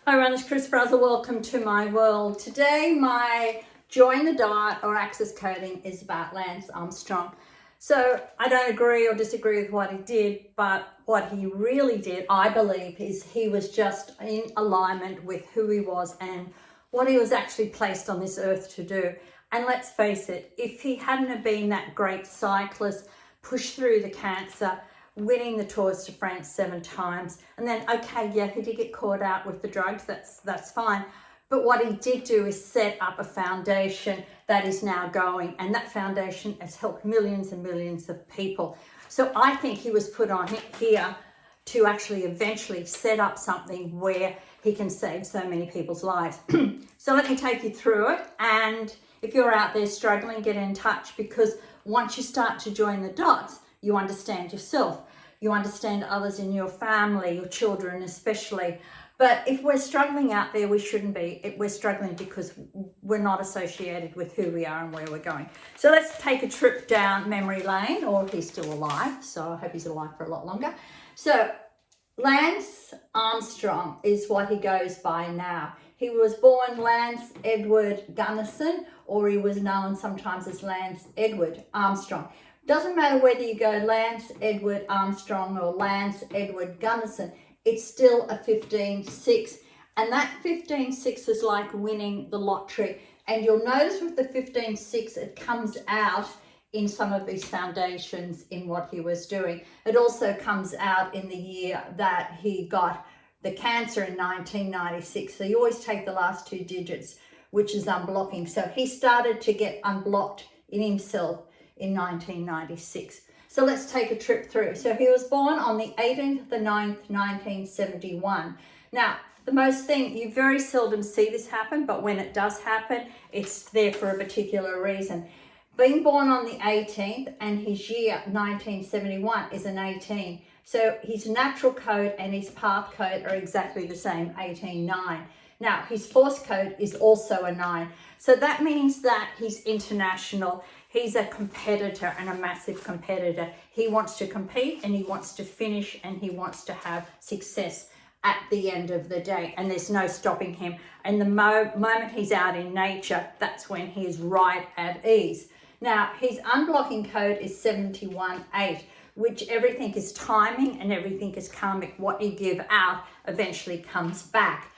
Hi everyone, it's Chris Brazel. Welcome to my world. Today my join the dot or access coding is about Lance Armstrong. So I don't agree or disagree with what he did, but what he really did, I believe, is he was just in alignment with who he was and what he was actually placed on this earth to do. And let's face it, if he hadn't have been that great cyclist, pushed through the cancer, winning the Tours de France 7 times, and then okay, yeah, he did get caught out with the drugs, that's fine, but what he did do is set up a foundation that is now going, and that foundation has helped millions and millions of people. So I think he was put on here to actually eventually set up something where he can save so many people's lives. So let me take you through it, and if you're out there struggling, get in touch, because once you start to join the dots, you understand yourself, you understand others in your family, your children especially. But if we're struggling out there, we shouldn't be. We're struggling because we're not associated with who we are and where we're going. So let's take a trip down memory lane, or he's still alive, so I hope he's alive for a lot longer. So Lance Armstrong is what he goes by now. He was born Lance Edward Gunnison, or he was known sometimes as Lance Edward Armstrong. Doesn't matter whether you go Lance Edward Armstrong or Lance Edward Gunnison, it's still a 15-6. And that 15-6 is like winning the lottery. And you'll notice with the 15-6, it comes out in some of these foundations in what he was doing. It also comes out in the year that he got the cancer in 1996. So you always take the last 2 digits, which is unblocking. So he started to get unblocked in himself in 1996. So let's take a trip through. So he was born on the 18th of the 9th, 1971. Now, the most thing, you very seldom see this happen, but when it does happen, it's there for a particular reason. Being born on the 18th and his year 1971 is an 18. So his natural code and his path code are exactly the same, 18-9. Now, his force code is also a 9. So that means that he's international. He's a competitor and a massive competitor. He wants to compete and he wants to finish and he wants to have success at the end of the day. And there's no stopping him. And the moment he's out in nature, that's when he's right at ease. Now, his unblocking code is 71-8, which everything is timing and everything is karmic. What you give out eventually comes back.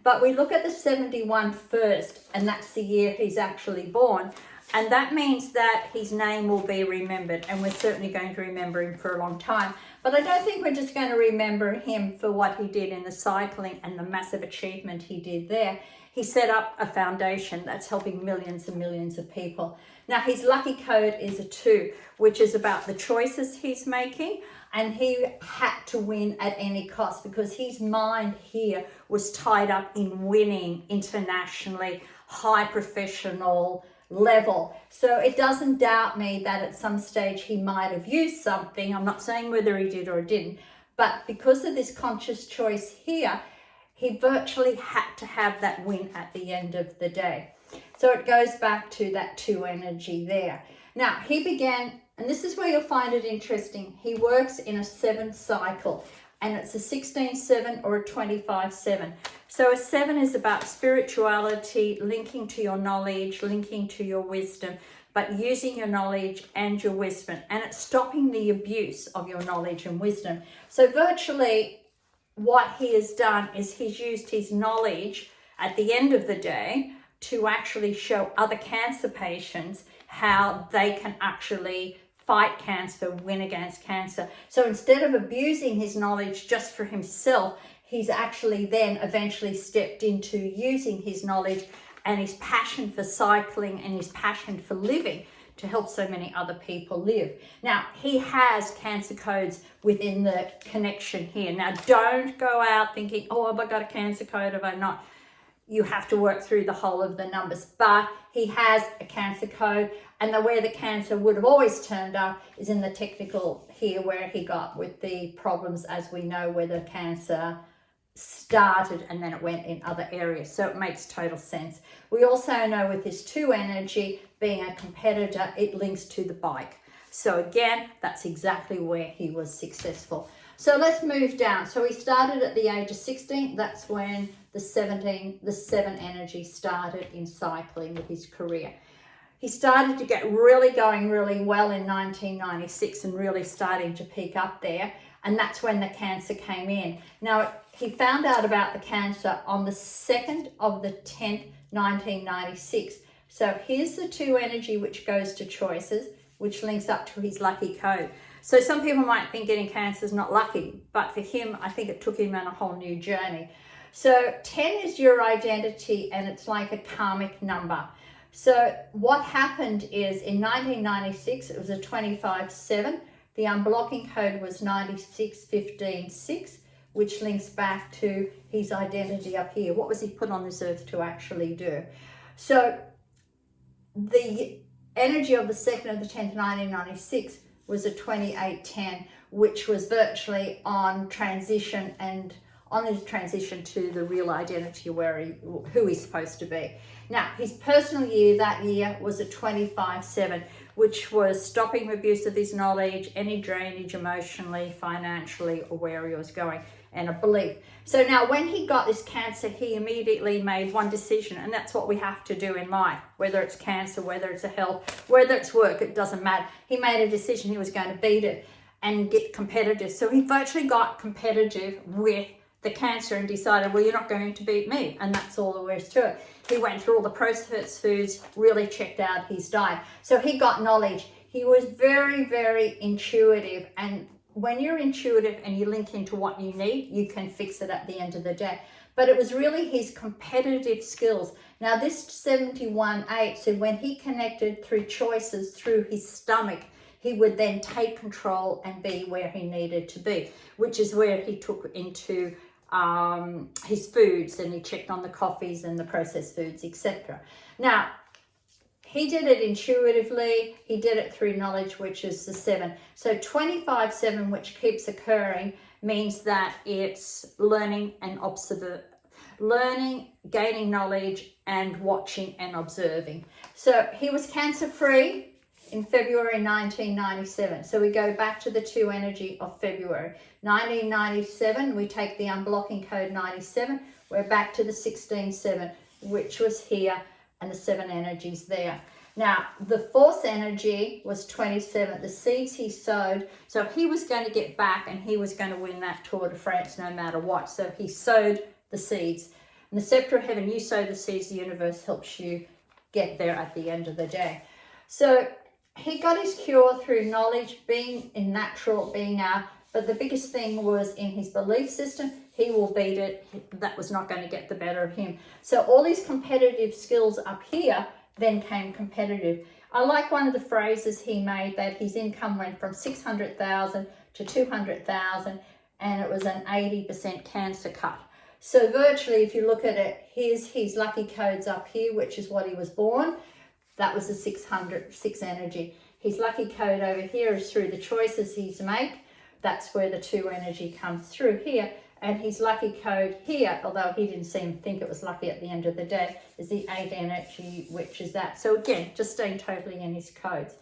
But we look at the 71 first, and that's the year he's actually born. And that means that his name will be remembered, and we're certainly going to remember him for a long time. But I don't think we're just going to remember him for what he did in the cycling and the massive achievement he did there. He set up a foundation that's helping millions and millions of people. Now, his lucky code is a 2, which is about the choices he's making. And he had to win at any cost because his mind here was tied up in winning internationally, high professional level. So it doesn't doubt me that at some stage he might have used something. I'm not saying whether he did or didn't, but because of this conscious choice here, he virtually had to have that win at the end of the day. So it goes back to that 2 energy there. Now, he began, and this is where you'll find it interesting, he works in a 7 cycle, and it's a 16-7 or a 25-7. So a 7 is about spirituality, linking to your knowledge, linking to your wisdom, but using your knowledge and your wisdom, and it's stopping the abuse of your knowledge and wisdom. So virtually what he has done is he's used his knowledge at the end of the day to actually show other cancer patients how they can actually fight cancer, win against cancer. So instead of abusing his knowledge just for himself, he's actually then eventually stepped into using his knowledge and his passion for cycling and his passion for living to help so many other people live. Now, he has cancer codes within the connection here. Now, don't go out thinking, oh, have I got a cancer code, have I not? You have to work through the whole of the numbers, but he has a cancer code, and where the cancer would have always turned up is in the technical here where he got with the problems, as we know, where the cancer started and then it went in other areas. So it makes total sense. We also know with this 2 energy being a competitor, it links to the bike. So again, that's exactly where he was successful. So let's move down. So he started at the age of 16. That's when the 7 energy started in cycling with his career. He started to get really going really well in 1996 and really starting to peak up there. And that's when the cancer came in. Now, he found out about the cancer on the 2nd of the 10th, 1996. So here's the 2 energy, which goes to choices, which links up to his lucky code. So some people might think getting cancer is not lucky, but for him, I think it took him on a whole new journey. So 10 is your identity, and it's like a karmic number. So what happened is in 1996, it was a 25-7. The unblocking code was 96-15-6, which links back to his identity up here. What was he put on this earth to actually do? So the energy of the 2nd of the 10th, 1996 was a 28-10, which was virtually on transition and on his transition to the real identity who he's supposed to be. Now, his personal year that year was a 25-7, which was stopping abuse of his knowledge, any drainage emotionally, financially, or where he was going, and a belief. So now when he got this cancer, he immediately made one decision, and that's what we have to do in life, whether it's cancer, whether it's a health, whether it's work, it doesn't matter. He made a decision he was going to beat it and get competitive. So he virtually got competitive with the cancer and decided, well, you're not going to beat me, and that's all there is to it. He went through all the processed foods, really checked out his diet. So he got knowledge. He was very, very intuitive, and when you're intuitive and you link into what you need, you can fix it at the end of the day. But it was really his competitive skills. Now this 71-8, so when he connected through choices through his stomach, he would then take control and be where he needed to be, which is where he took into his foods, and he checked on the coffees and the processed foods, etc. Now, he did it intuitively, he did it through knowledge, which is the 7. So 25-7, which keeps occurring, means that it's learning and learning, gaining knowledge, and watching and observing. So he was cancer-free in February 1997. So we go back to the 2 energy of February. 1997, we take the unblocking code 97. We're back to the 16-7, which was here, and the 7 energies there. Now, the 4th energy was 27, the seeds he sowed. So he was going to get back, and he was going to win that Tour de France no matter what. So he sowed the seeds. And the scepter of heaven, you sow the seeds, the universe helps you get there at the end of the day. So he got his cure through knowledge, being in natural, being out, but the biggest thing was in his belief system. He will beat it. That was not going to get the better of him. So all these competitive skills up here then came competitive. I like one of the phrases he made, that his income went from 600,000 to 200,000, and it was an 80% cancer cut. So virtually, if you look at it, here's his lucky codes up here, which is what he was born. That was the 6 energy. His lucky code over here is through the choices he's made. That's where the 2 energy comes through here. And his lucky code here, although he didn't seem to think it was lucky at the end of the day, is the 8 energy, which is that. So again, just staying totally in his codes.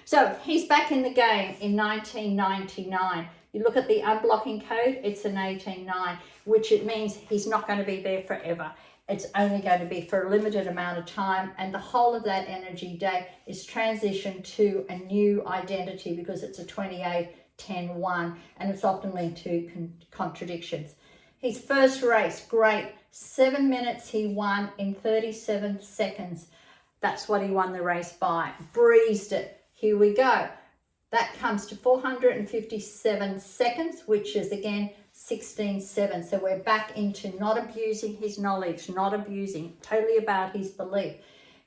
So he's back in the game in 1999. You look at the unblocking code, it's an 18-9, which it means he's not going to be there forever. It's only going to be for a limited amount of time, and the whole of that energy day is transition to a new identity, because it's a 28-10-1, and it's often linked to contradictions. His first race, great, 7 minutes he won in 37 seconds. That's what he won the race by. Breezed it. Here we go. That comes to 457 seconds, which is again 16-7. So we're back into not abusing his knowledge, not abusing, totally about his belief.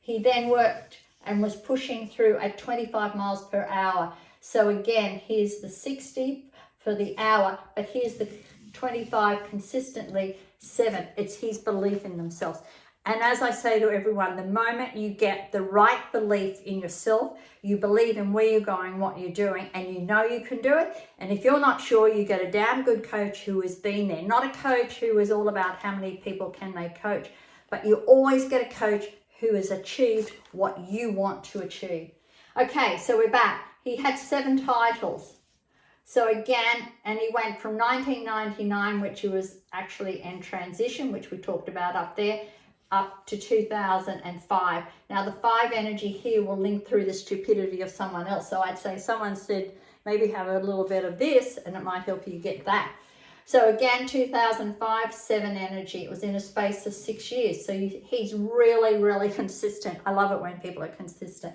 He then worked and was pushing through at 25 miles per hour. So again, here's the 60 for the hour, but here's the 25 consistently, 7. It's his belief in themselves. And as I say to everyone, the moment you get the right belief in yourself, you believe in where you're going, what you're doing, and you know you can do it. And if you're not sure, you get a damn good coach who has been there. Not a coach who is all about how many people can they coach, but you always get a coach who has achieved what you want to achieve. Okay, so we're back. He had 7 titles. So again, and he went from 1999, which he was actually in transition, which we talked about up there, up to 2005. Now the 5 energy here will link through the stupidity of someone else. So I'd say someone said, maybe have a little bit of this and it might help you get that. So again, 2005, 7 energy. It was in a space of 6 years. So he's really, really consistent. I love it when people are consistent.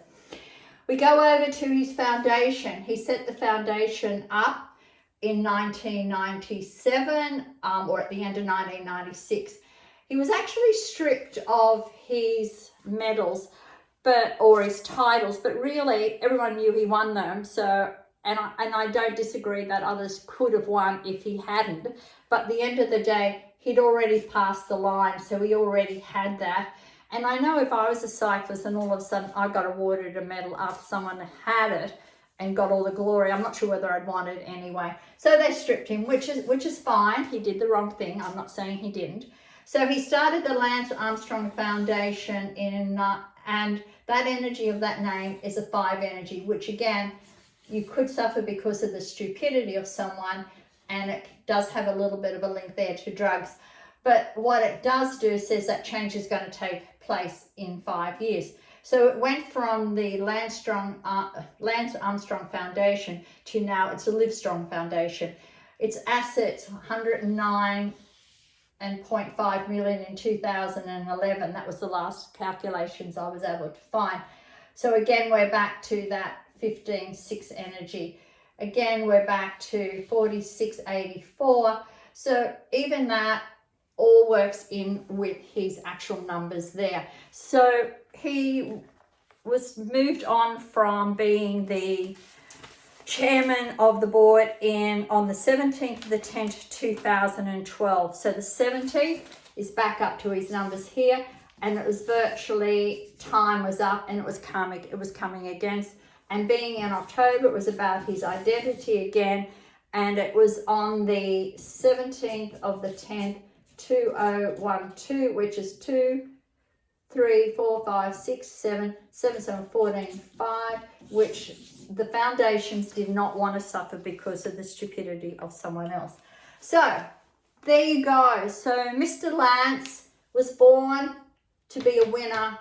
We go over to his foundation. He set the foundation up in 1997 or at the end of 1996. He was actually stripped of his medals or his titles, but really everyone knew he won them. So, and I don't disagree that others could have won if he hadn't. But at the end of the day, he'd already passed the line, so he already had that. And I know if I was a cyclist and all of a sudden I got awarded a medal after someone had it and got all the glory, I'm not sure whether I'd want it anyway. So they stripped him, which is fine. He did the wrong thing. I'm not saying he didn't. So he started the Lance Armstrong Foundation and that energy of that name is a 5 energy, which again, you could suffer because of the stupidity of someone, and it does have a little bit of a link there to drugs. But what it does do says that change is going to take place in 5 years. So it went from the Lance Armstrong Foundation to now it's a Livestrong Foundation. Its assets, 109.5 million in 2011. That was the last calculations I was able to find. So again, we're back to that 15-6 energy. Again, we're back to 4684. So even that all works in with his actual numbers there. So he was moved on from being the chairman of the board on the 17th of the 10th, 2012. So the 17th is back up to his numbers here, and it was virtually time was up and it was karmic. It was coming against, and being in October, it was about his identity again, and it was on the 17th of the 10th, 2012, which is 2, 3, 4, 5, 6, 7, 7, 7, 14, 5, which the foundations did not want to suffer because of the stupidity of someone else. So there you go. So Mr. Lance was born to be a winner,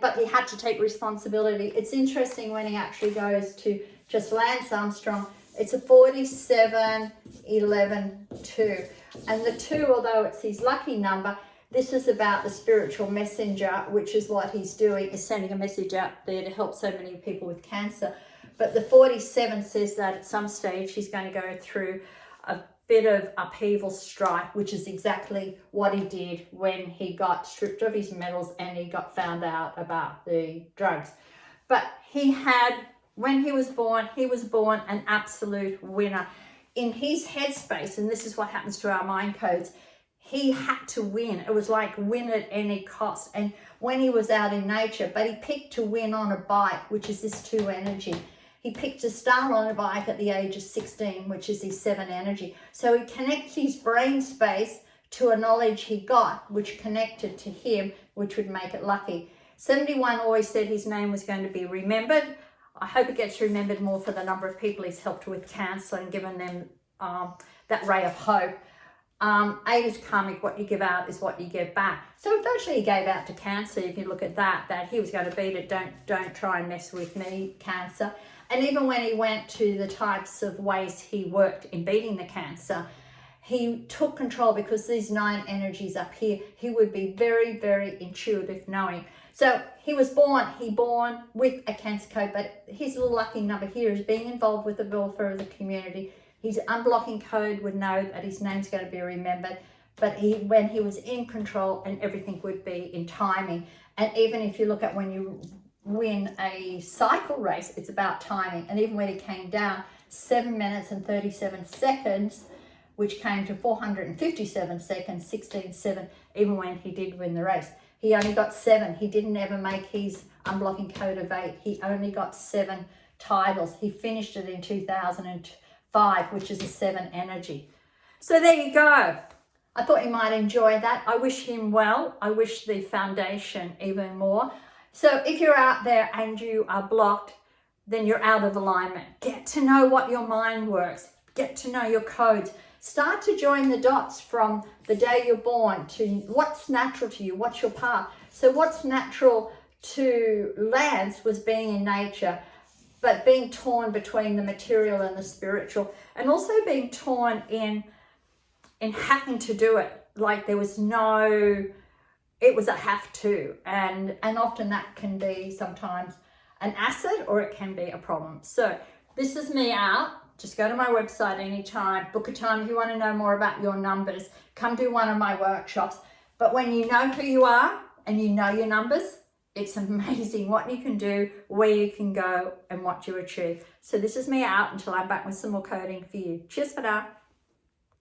but he had to take responsibility. It's interesting when he actually goes to just Lance Armstrong, it's a 47, 11, 2. And the 2, although it's his lucky number, this is about the spiritual messenger, which is what he's doing, is sending a message out there to help so many people with cancer. But the 47 says that at some stage he's going to go through a bit of upheaval, strife, which is exactly what he did when he got stripped of his medals and he got found out about the drugs. But when he was born an absolute winner. In his headspace, and this is what happens to our mind codes, he had to win. It was like win at any cost. And when he was out in nature, but he picked to win on a bike, which is this 2 energy. He picked to start on a bike at the age of 16, which is his 7 energy. So he connects his brain space to a knowledge he got, which connected to him, which would make it lucky. 71 always said his name was going to be remembered. I hope it gets remembered more for the number of people he's helped with cancer and given them that ray of hope. 8 is karmic. What you give out is what you give back. So virtually he gave out to cancer. If you look at that he was going to beat it. Don't try and mess with me, cancer. And even when he went to the types of ways he worked in beating the cancer, he took control because these 9 energies up here, he would be very, very intuitive knowing. So he was born with a cancer code, but his little lucky number here is being involved with the welfare of the community. His unblocking code would know that his name's going to be remembered, but when he was in control and everything would be in timing. And even if you look at when you win a cycle race, it's about timing. And even when he came down 7 minutes and 37 seconds, which came to 457 seconds, 16.7, even when he did win the race. He only got 7. He didn't ever make his unblocking code of 8. He only got 7 titles. He finished it in 2005, which is a 7 energy. So there you go. I thought you might enjoy that. I wish him well. I wish the foundation even more. So if you're out there and you are blocked, then you're out of alignment. Get to know what your mind works. Get to know your codes. Start to join the dots from the day you're born to what's natural to you, what's your path. So what's natural to Lance was being in nature, but being torn between the material and the spiritual, and also being torn in having to do it. Like there was no, it was a have to, and often that can be sometimes an asset or it can be a problem. So this is me out. Just go to my website anytime, book a time if you want to know more about your numbers. Come do one of my workshops. But when you know who you are and you know your numbers, it's amazing what you can do, where you can go, and what you achieve. So this is me out until I'm back with some more coding for you. Cheers for now.